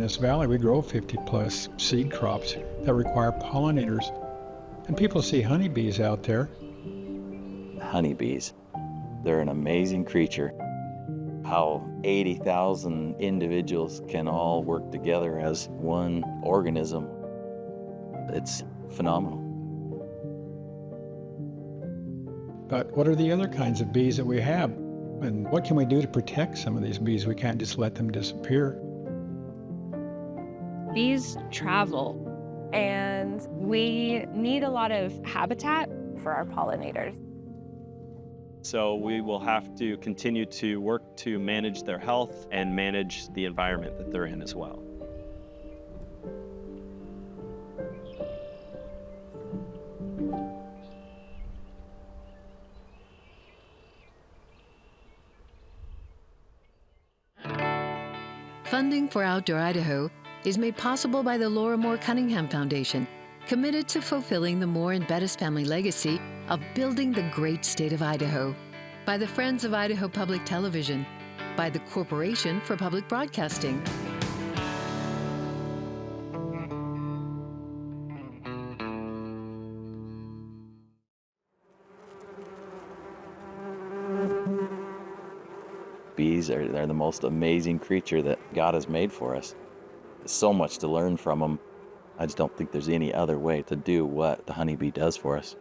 this valley, we grow 50 plus seed crops that require pollinators. And people see honeybees out there. Honeybees, they're an amazing creature. How 80,000 individuals can all work together as one organism, it's phenomenal. But what are the other kinds of bees that we have? And what can we do to protect some of these bees? We can't just let them disappear. Bees travel, and we need a lot of habitat for our pollinators. So we will have to continue to work to manage their health and manage the environment that they're in as well. Funding for Outdoor Idaho is made possible by the Laura Moore Cunningham Foundation, committed to fulfilling the Moore and Bettis family legacy of building the great state of Idaho, by the Friends of Idaho Public Television, by the Corporation for Public Broadcasting. Bees they're the most amazing creature that God has made for us. There's so much to learn from them. I just don't think there's any other way to do what the honeybee does for us.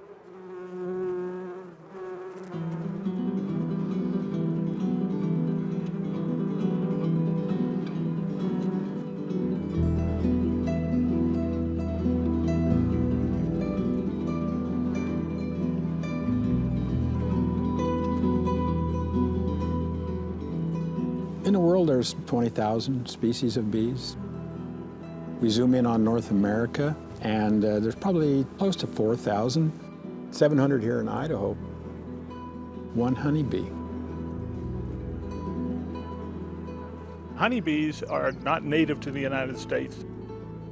In the world, there's 20,000 species of bees. We zoom in on North America, and there's probably close to 4,000, 700 here in Idaho. One honeybee. Honeybees are not native to the United States.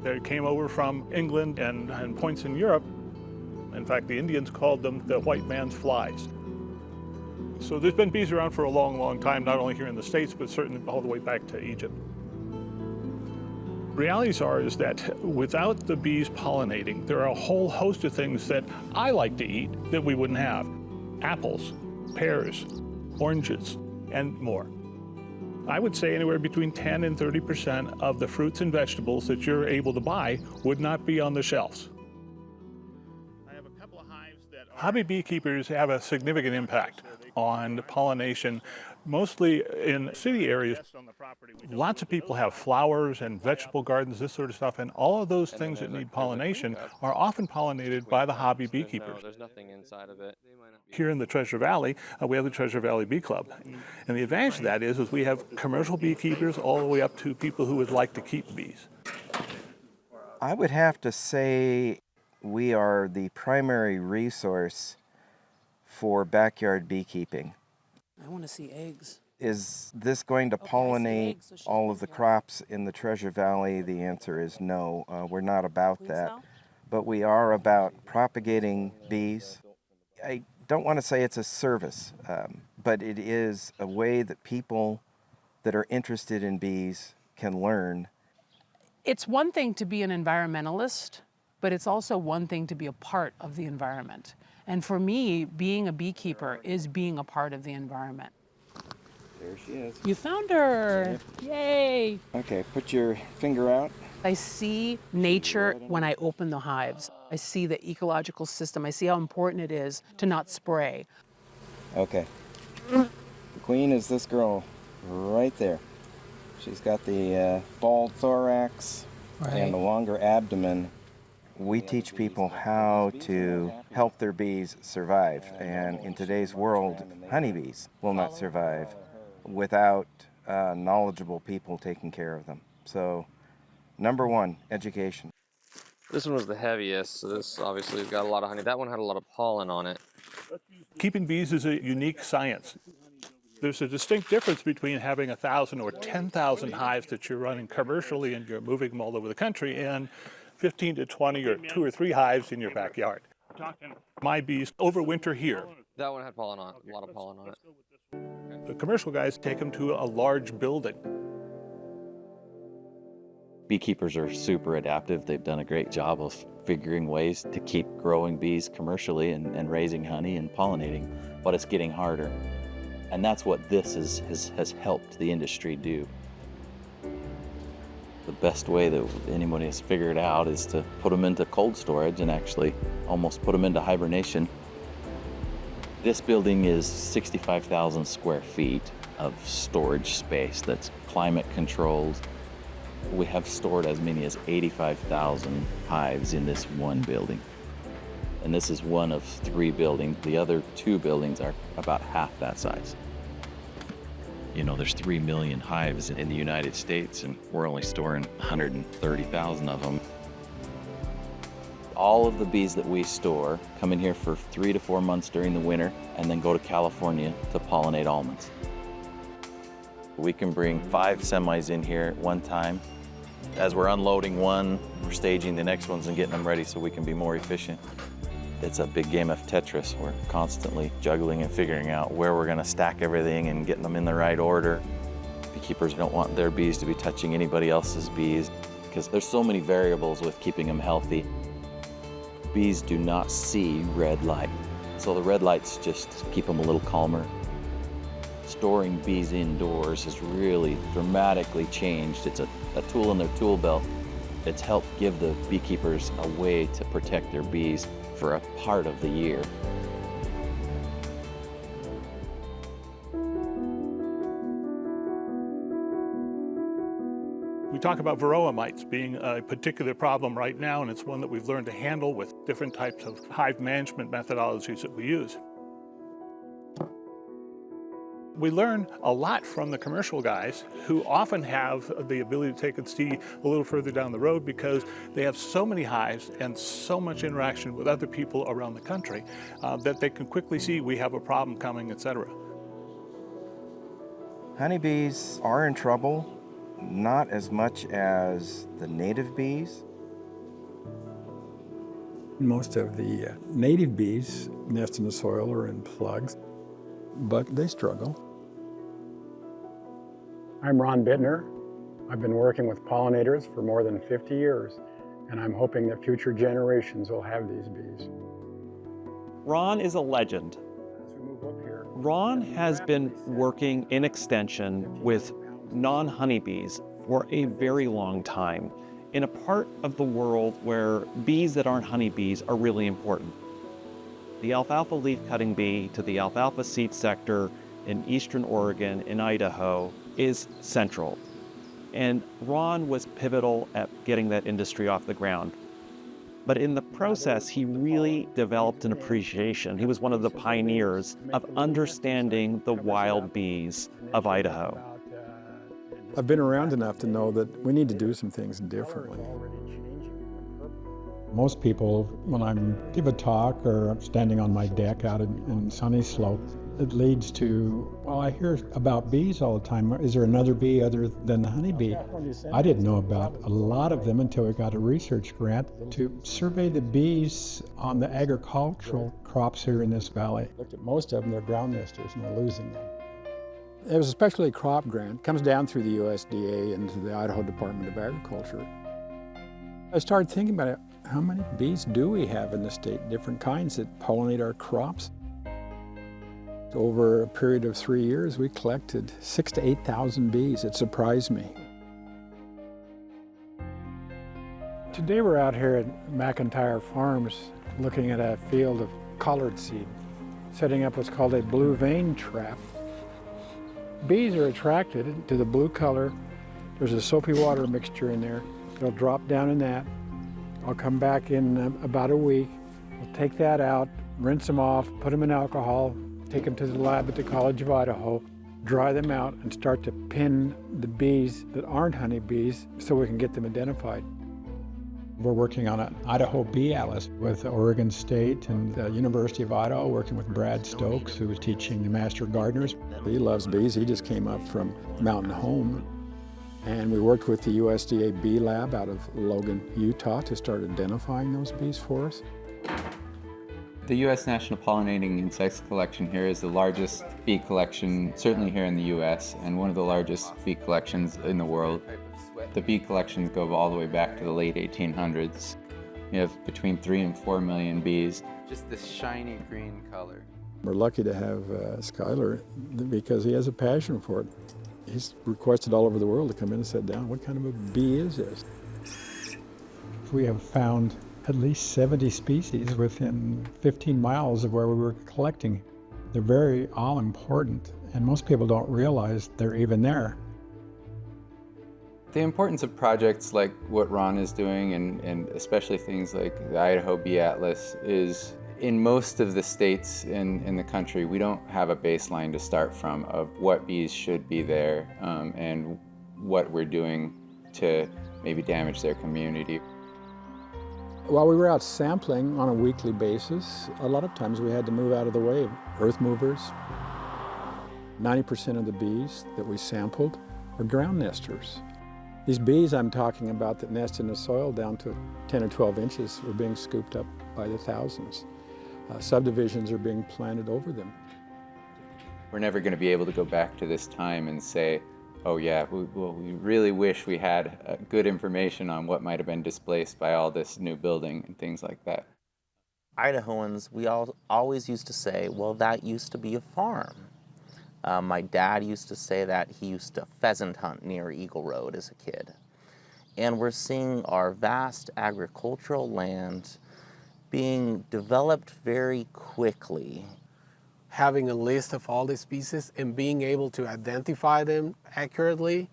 They came over from England and points in Europe. In fact, the Indians called them the white man's flies. So there's been bees around for a long, long time, not only here in the States, but certainly all the way back to Egypt. Realities is that without the bees pollinating, there are a whole host of things that I like to eat that we wouldn't have. Apples, pears, oranges, and more. I would say anywhere between 10 and 30% of the fruits and vegetables that you're able to buy would not be on the shelves. Hobby beekeepers have a significant impact on pollination, mostly in city areas. Lots of people have flowers and vegetable gardens, this sort of stuff, and all of those things that need pollination are often pollinated by the hobby beekeepers. Here in the Treasure Valley, we have the Treasure Valley Bee Club. And the advantage of that is we have commercial beekeepers all the way up to people who would like to keep bees. I would have to say we are the primary resource for backyard beekeeping. I want to see eggs. Is this going to pollinate all of the crops in the Treasure Valley? The answer is no. We're not about that. But we are about propagating bees. I don't want to say it's a service, but it is a way that people that are interested in bees can learn. It's one thing to be an environmentalist, but it's also one thing to be a part of the environment. And for me, being a beekeeper is being a part of the environment. There she is. You found her! Yay! Okay, put your finger out. I see nature when I open the hives. I see the ecological system. I see how important it is to not spray. Okay. The queen is this girl right there. She's got the bald thorax and the longer abdomen. We teach people how to help their bees survive. And in today's world, honeybees will not survive without knowledgeable people taking care of them. So, number one, education. This one was the heaviest, so this obviously has got a lot of honey. That one had a lot of pollen on it. Keeping bees is a unique science. There's a distinct difference between having 1,000 or 10,000 hives that you're running commercially and you're moving them all over the country, and 15 to 20 or 2 or 3 hives in your backyard. My bees overwinter here. That one had pollen on it, a lot of pollen on it. The commercial guys take them to a large building. Beekeepers are super adaptive. They've done a great job of figuring ways to keep growing bees commercially and raising honey and pollinating, but it's getting harder. And that's what this has helped the industry do. The best way that anybody has figured out is to put them into cold storage and actually almost put them into hibernation. This building is 65,000 square feet of storage space that's climate controlled. We have stored as many as 85,000 hives in this one building. And this is one of 3 buildings. The other 2 buildings are about half that size. You know, there's 3 million hives in the United States, and we're only storing 130,000 of them. All of the bees that we store come in here for 3 to 4 months during the winter and then go to California to pollinate almonds. We can bring 5 semis in here at one time. As we're unloading one, we're staging the next ones and getting them ready so we can be more efficient. It's a big game of Tetris. We're constantly juggling and figuring out where we're gonna stack everything and getting them in the right order. Beekeepers don't want their bees to be touching anybody else's bees because there's so many variables with keeping them healthy. Bees do not see red light, so the red lights just keep them a little calmer. Storing bees indoors has really dramatically changed. It's a tool in their tool belt. It's helped give the beekeepers a way to protect their bees for a part of the year. We talk about varroa mites being a particular problem right now, and it's one that we've learned to handle with different types of hive management methodologies that we use. We learn a lot from the commercial guys who often have the ability to take and see a little further down the road because they have so many hives and so much interaction with other people around the country that they can quickly see we have a problem coming, etc. Honeybees are in trouble, not as much as the native bees. Most of the native bees nest in the soil or in plugs, but they struggle. I'm Ron Bittner. I've been working with pollinators for more than 50 years, and I'm hoping that future generations will have these bees. Ron is a legend. Ron has been working in extension with non-honeybees for a very long time in a part of the world where bees that aren't honeybees are really important. The alfalfa leaf-cutting bee to the alfalfa seed sector in eastern Oregon, in Idaho, is central. And Ron was pivotal at getting that industry off the ground. But in the process, he really developed an appreciation. He was one of the pioneers of understanding the wild bees of Idaho. I've been around enough to know that we need to do some things differently. Most people, when I give a talk or I'm standing on my deck out in Sunny Slope, it leads to, well, I hear about bees all the time. Is there another bee other than the honeybee? I didn't know about a lot of them until we got a research grant to survey the bees on the agricultural crops here in this valley. Looked at most of them, they're ground nesters, and we're losing them. It was a specialty crop grant, comes down through the USDA and to the Idaho Department of Agriculture. I started thinking about it. How many bees do we have in the state, different kinds that pollinate our crops? Over a period of 3 years, we collected 6,000 to 8,000 bees. It surprised me. Today we're out here at McIntyre Farms looking at a field of collard seed, setting up what's called a blue vein trap. Bees are attracted to the blue color. There's a soapy water mixture in there. They'll drop down in that. I'll come back in about a week. We'll take that out, rinse them off, put them in alcohol, take them to the lab at the College of Idaho, dry them out, and start to pin the bees that aren't honeybees so we can get them identified. We're working on an Idaho Bee Atlas with Oregon State and the University of Idaho, working with Brad Stokes, who is teaching the Master Gardeners. He loves bees. He just came up from Mountain Home. And we worked with the USDA Bee Lab out of Logan, Utah to start identifying those bees for us. The U.S. National Pollinating Insects Collection here is the largest bee collection, certainly here in the U.S., and one of the largest bee collections in the world. The bee collections go all the way back to the late 1800s. We have between 3 and 4 million bees. Just this shiny green color. We're lucky to have Skylar because he has a passion for it. He's requested all over the world to come in and sit down. What kind of a bee is this? We have found at least 70 species within 15 miles of where we were collecting. They're very all important, and most people don't realize they're even there. The importance of projects like what Ron is doing, and especially things like the Idaho Bee Atlas, is in most of the states in the country, we don't have a baseline to start from of what bees should be there and what we're doing to maybe damage their community. While we were out sampling on a weekly basis, a lot of times we had to move out of the way of earth movers. 90% of the bees that we sampled were ground nesters. These bees I'm talking about that nest in the soil down to 10 or 12 inches were being scooped up by the thousands. Subdivisions are being planted over them. We're never going to be able to go back to this time and say, oh yeah, we really wish we had good information on what might have been displaced by all this new building and things like that. Idahoans, we always used to say, well, that used to be a farm. My dad used to say that he used to pheasant hunt near Eagle Road as a kid. And we're seeing our vast agricultural land being developed very quickly. Having a list of all the species and being able to identify them accurately,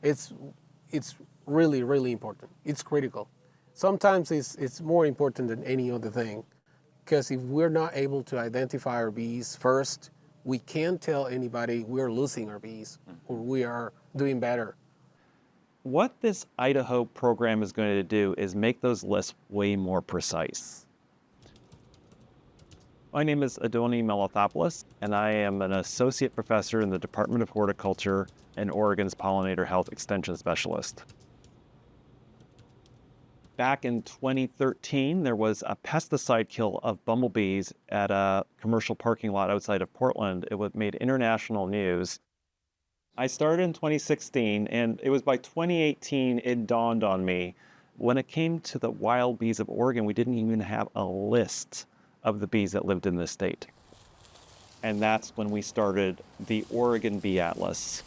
it's really, really important. It's critical. Sometimes it's more important than any other thing, because if we're not able to identify our bees first, we can't tell anybody we're losing our bees or we are doing better. What this Idaho program is going to do is make those lists way more precise. My name is Adoni Melathopoulos, and I am an associate professor in the Department of Horticulture and Oregon's Pollinator Health Extension Specialist. Back in 2013, there was a pesticide kill of bumblebees at a commercial parking lot outside of Portland. It made international news. I started in 2016, and it was by 2018 it dawned on me. When it came to the wild bees of Oregon, we didn't even have a list of the bees that lived in this state. And that's when we started the Oregon Bee Atlas.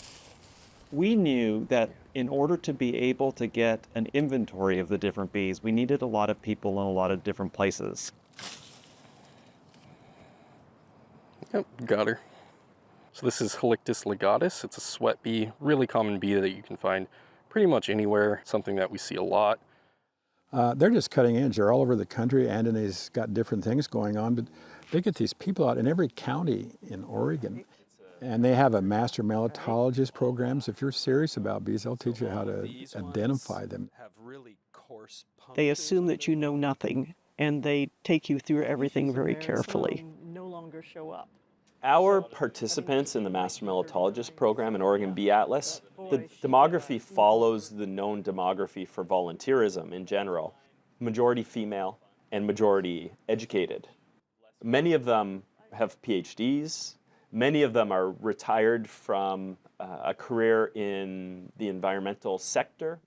We knew that in order to be able to get an inventory of the different bees, we needed a lot of people in a lot of different places. Yep, got her. So this is Halictus ligatus. It's a sweat bee, really common bee that you can find pretty much anywhere, something that we see a lot. They're just cutting edge. They're all over the country. Andonie's got different things going on, but they get these people out in every county in Oregon. And they have a master melittologist programs. If you're serious about bees, they'll teach you how to identify them. They assume that you know nothing, and they take you through everything very carefully. No longer show up. Our participants in the Master Melittologist program in Oregon Bee Atlas, the demography follows the known demography for volunteerism in general. Majority female and majority educated. Many of them have PhDs. Many of them are retired from a career in the environmental sector.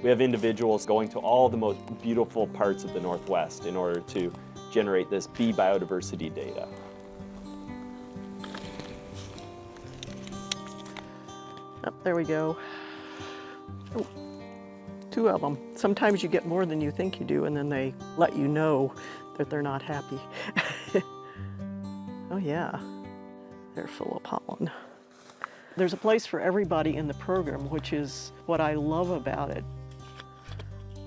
We have individuals going to all the most beautiful parts of the Northwest in order to generate this bee biodiversity data. Oh, there we go. Oh, 2 of them. Sometimes you get more than you think you do, and then they let you know that they're not happy. Oh yeah, they're full of pollen. There's a place for everybody in the program, which is what I love about it.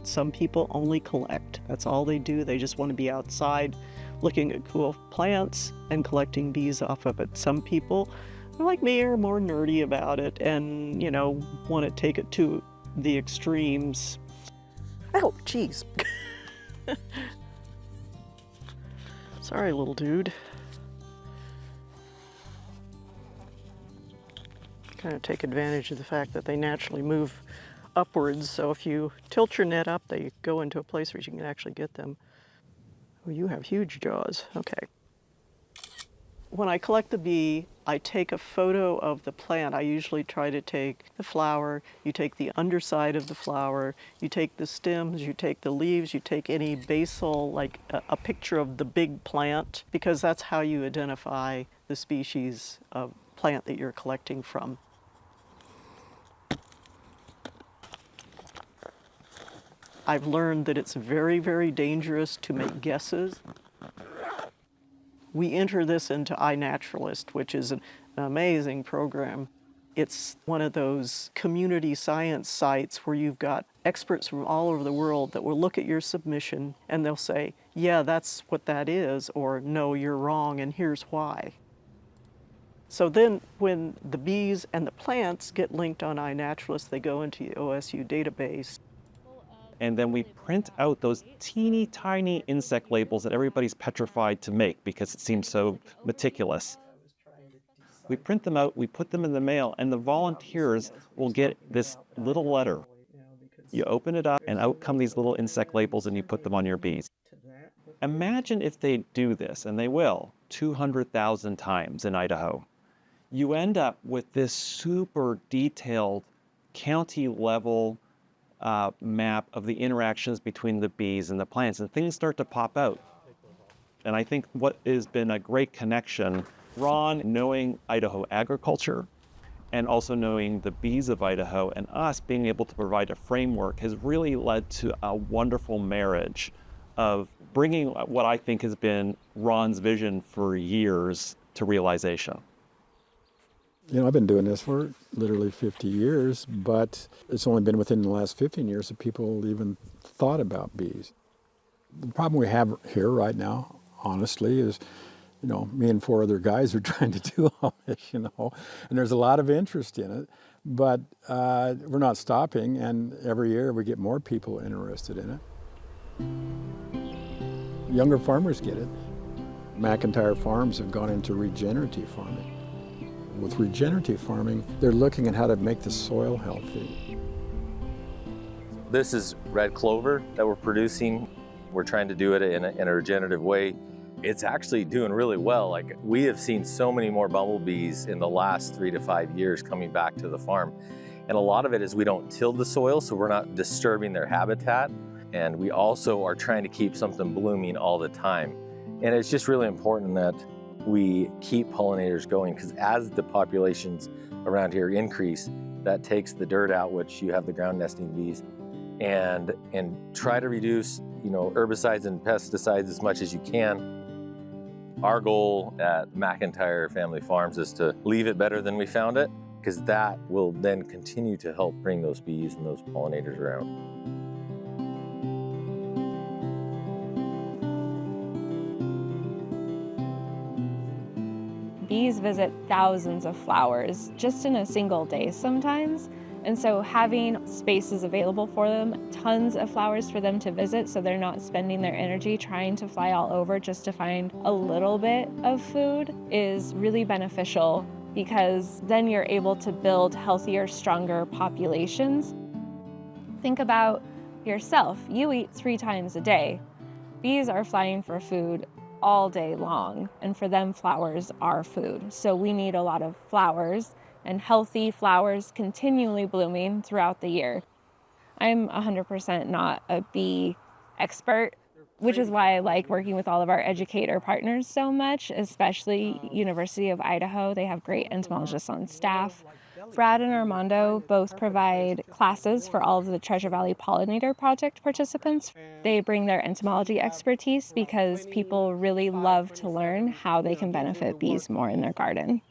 Some people only collect. That's all they do. They just want to be outside looking at cool plants and collecting bees off of it. Some people, like me, are more nerdy about it and, you know, want to take it to the extremes. Oh, geez. Sorry, little dude. Kind of take advantage of the fact that they naturally move upwards, so if you tilt your net up, they go into a place where you can actually get them. Oh, you have huge jaws. Okay. When I collect the bee, I take a photo of the plant. I usually try to take the flower, you take the underside of the flower, you take the stems, you take the leaves, you take any basal, like a picture of the big plant, because that's how you identify the species of plant that you're collecting from. I've learned that it's very, very dangerous to make guesses. We enter this into iNaturalist, which is an amazing program. It's one of those community science sites where you've got experts from all over the world that will look at your submission and they'll say, yeah, that's what that is, or no, you're wrong, and here's why. So then when the bees and the plants get linked on iNaturalist, they go into the OSU database. And then we print out those teeny tiny insect labels that everybody's petrified to make because it seems so meticulous. We print them out, we put them in the mail, and the volunteers will get this little letter. You open it up, and out come these little insect labels, and you put them on your bees. Imagine if they do this, and they will, 200,000 times in Idaho. You end up with this super detailed county-level map of the interactions between the bees and the plants, and things start to pop out. And I think what has been a great connection, Ron knowing Idaho agriculture and also knowing the bees of Idaho, and us being able to provide a framework, has really led to a wonderful marriage of bringing what I think has been Ron's vision for years to realization. You know, I've been doing this for literally 50 years, but it's only been within the last 15 years that people even thought about bees. The problem we have here right now, honestly, is, you know, me and 4 other guys are trying to do all this, you know, and there's a lot of interest in it, but we're not stopping, and every year we get more people interested in it. Younger farmers get it. McIntyre Farms have gone into regenerative farming. With regenerative farming, they're looking at how to make the soil healthy. This is red clover that we're producing. We're trying to do it in a regenerative way. It's actually doing really well. Like, we have seen so many more bumblebees in the last 3 to 5 years coming back to the farm. And a lot of it is we don't till the soil, so we're not disturbing their habitat. And we also are trying to keep something blooming all the time. And it's just really important that we keep pollinators going, because as the populations around here increase, that takes the dirt out, which you have the ground nesting bees, and try to reduce, you know, herbicides and pesticides as much as you can. Our goal at McIntyre Family Farms is to leave it better than we found it, because that will then continue to help bring those bees and those pollinators around. Bees visit thousands of flowers just in a single day sometimes. And so having spaces available for them, tons of flowers for them to visit so they're not spending their energy trying to fly all over just to find a little bit of food is really beneficial, because then you're able to build healthier, stronger populations. Think about yourself. You eat 3 times a day. Bees are flying for food all day long, and for them flowers are food. So we need a lot of flowers, and healthy flowers continually blooming throughout the year. I'm 100% not a bee expert, which is why I like working with all of our educator partners so much, especially University of Idaho. They have great entomologists on staff. Brad and Armando both provide classes for all of the Treasure Valley Pollinator Project participants. They bring their entomology expertise because people really love to learn how they can benefit bees more in their garden.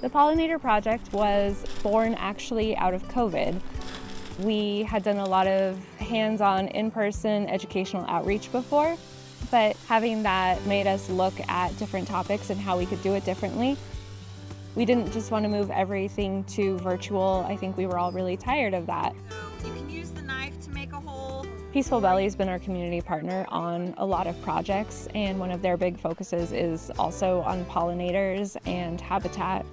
The Pollinator Project was born actually out of COVID. We had done a lot of hands-on, in-person educational outreach before, but having that made us look at different topics and how we could do it differently. We didn't just want to move everything to virtual. I think we were all really tired of that. You can use the knife to make a hole. Peaceful Belly has been our community partner on a lot of projects, and one of their big focuses is also on pollinators and habitat.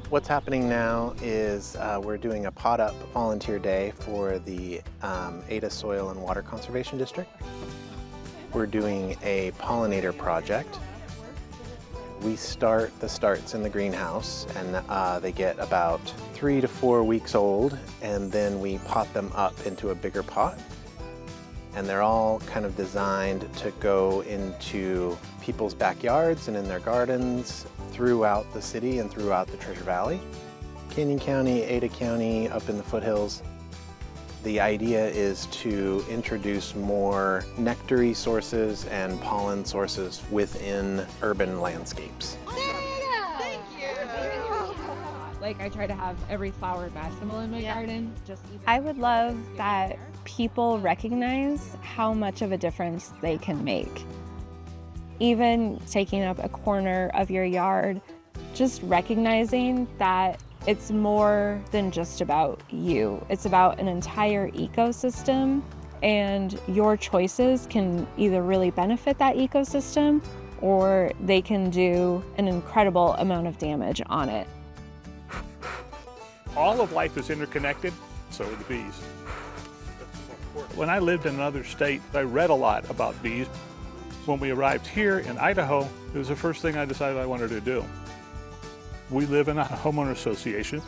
What's happening now is we're doing a pot up volunteer day for the Ada Soil and Water Conservation District. We're doing a pollinator project. We start the starts in the greenhouse, and they get about 3 to 4 weeks old, and then we pot them up into a bigger pot. And they're all kind of designed to go into people's backyards and in their gardens throughout the city and throughout the Treasure Valley. Canyon County, Ada County, up in the foothills. The idea is to introduce more nectary sources and pollen sources within urban landscapes. Like I try to have every flower imaginable in my garden. I would love that people recognize how much of a difference they can make. Even taking up a corner of your yard, just recognizing that it's more than just about you. It's about an entire ecosystem, and your choices can either really benefit that ecosystem or they can do an incredible amount of damage on it. All of life is interconnected, so are the bees. When I lived in another state, I read a lot about bees. When we arrived here in Idaho, it was the first thing I decided I wanted to do. We live in a homeowner association,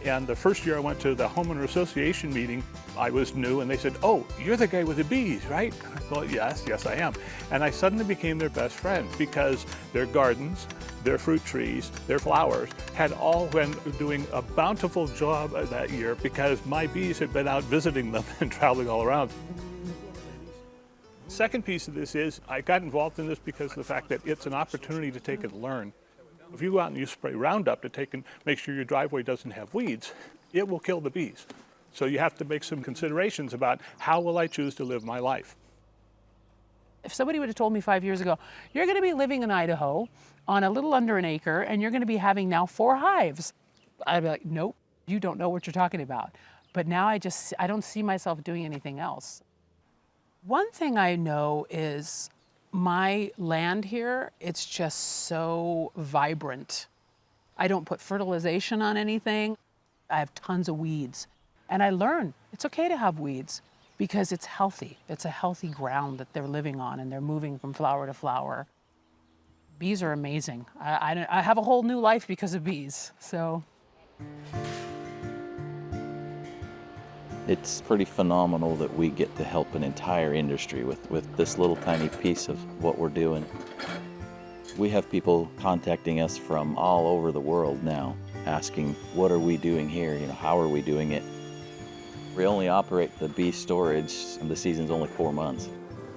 and the first year I went to the homeowner association meeting, I was new, and they said, "Oh, you're the guy with the bees, right?" Well, yes, I am. And I suddenly became their best friend because their gardens, their fruit trees, their flowers had all been doing a bountiful job that year because my bees had been out visiting them and traveling all around. Second piece of this is I got involved in this because of the fact that it's an opportunity to take and learn. If you go out and you spray Roundup to take and make sure your driveway doesn't have weeds, it will kill the bees. So you have to make some considerations about how will I choose to live my life. If somebody would have told me 5 years ago, you're going to be living in Idaho on a little under an acre and you're going to be having now 4 hives, I'd be like, nope, you don't know what you're talking about. But now I don't see myself doing anything else. One thing I know is my land here, it's just so vibrant. I don't put fertilization on anything. I have tons of weeds. And I learn it's okay to have weeds because it's healthy. It's a healthy ground that they're living on and they're moving from flower to flower. Bees are amazing. I have a whole new life because of bees, so. It's pretty phenomenal that we get to help an entire industry with this little tiny piece of what we're doing. We have people contacting us from all over the world now, asking, what are we doing here? How are we doing it? We only operate the bee storage, and the season's only 4 months.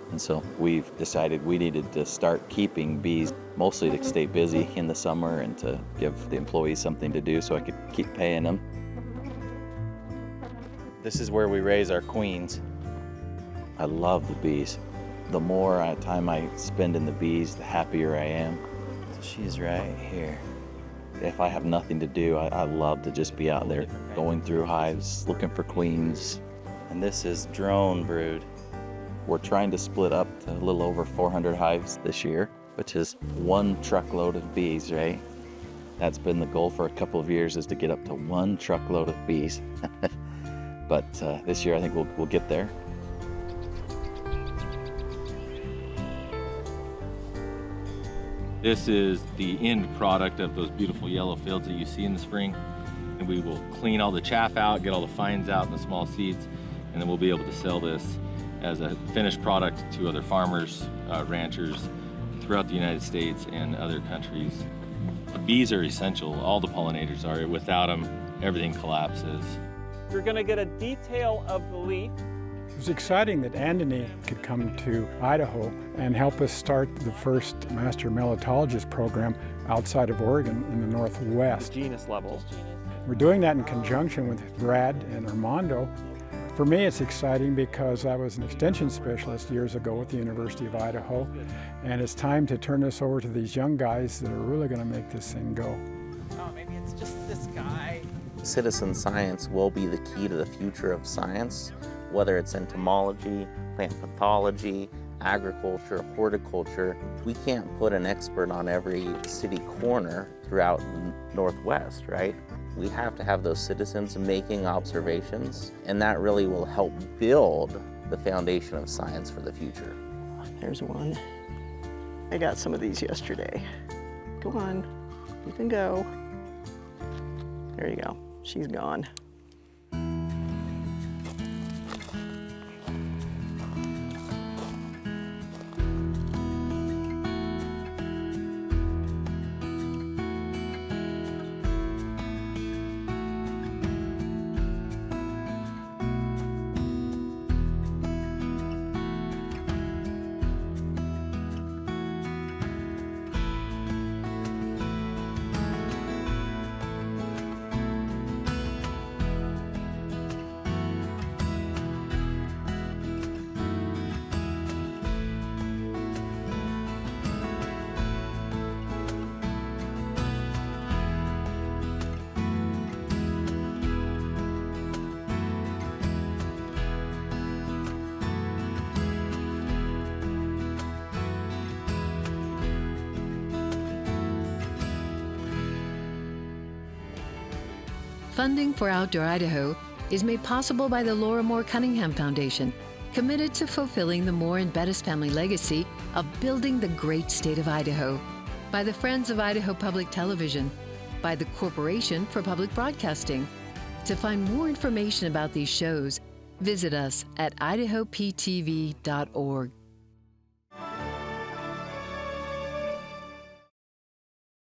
And so we've decided we needed to start keeping bees, mostly to stay busy in the summer and to give the employees something to do so I could keep paying them. This is where we raise our queens. I love the bees. The more time I spend in the bees, the happier I am. So she's right here. If I have nothing to do, I love to just be out there going through hives, looking for queens. And this is drone brood. We're trying to split up to a little over 400 hives this year, which is 1 truckload of bees, right? That's been the goal for a couple of years, is to get up to 1 truckload of bees. But this year I think we'll get there. This is the end product of those beautiful yellow fields that you see in the spring. And we will clean all the chaff out, get all the fines out and the small seeds, and then we'll be able to sell this as a finished product to other farmers, ranchers throughout the United States and other countries. Bees are essential, all the pollinators are. Without them, everything collapses. You're going to get a detail of the leaf. It was exciting that Anthony could come to Idaho and help us start the first Master Melittologist program outside of Oregon in the Northwest. Genus level. We're doing that in conjunction with Brad and Armando. For me, it's exciting because I was an extension specialist years ago at the University of Idaho, and it's time to turn this over to these young guys that are really going to make this thing go. Oh, maybe it's just this guy. Citizen science will be the key to the future of science, whether it's entomology, plant pathology, agriculture, horticulture. We can't put an expert on every city corner throughout the Northwest, right? We have to have those citizens making observations, and that really will help build the foundation of science for the future. There's one. I got some of these yesterday. Go on, you can go. There you go, she's gone. Funding for Outdoor Idaho is made possible by the Laura Moore Cunningham Foundation, committed to fulfilling the Moore and Bettis family legacy of building the great state of Idaho, by the Friends of Idaho Public Television, by the Corporation for Public Broadcasting. To find more information about these shows, visit us at idahoptv.org.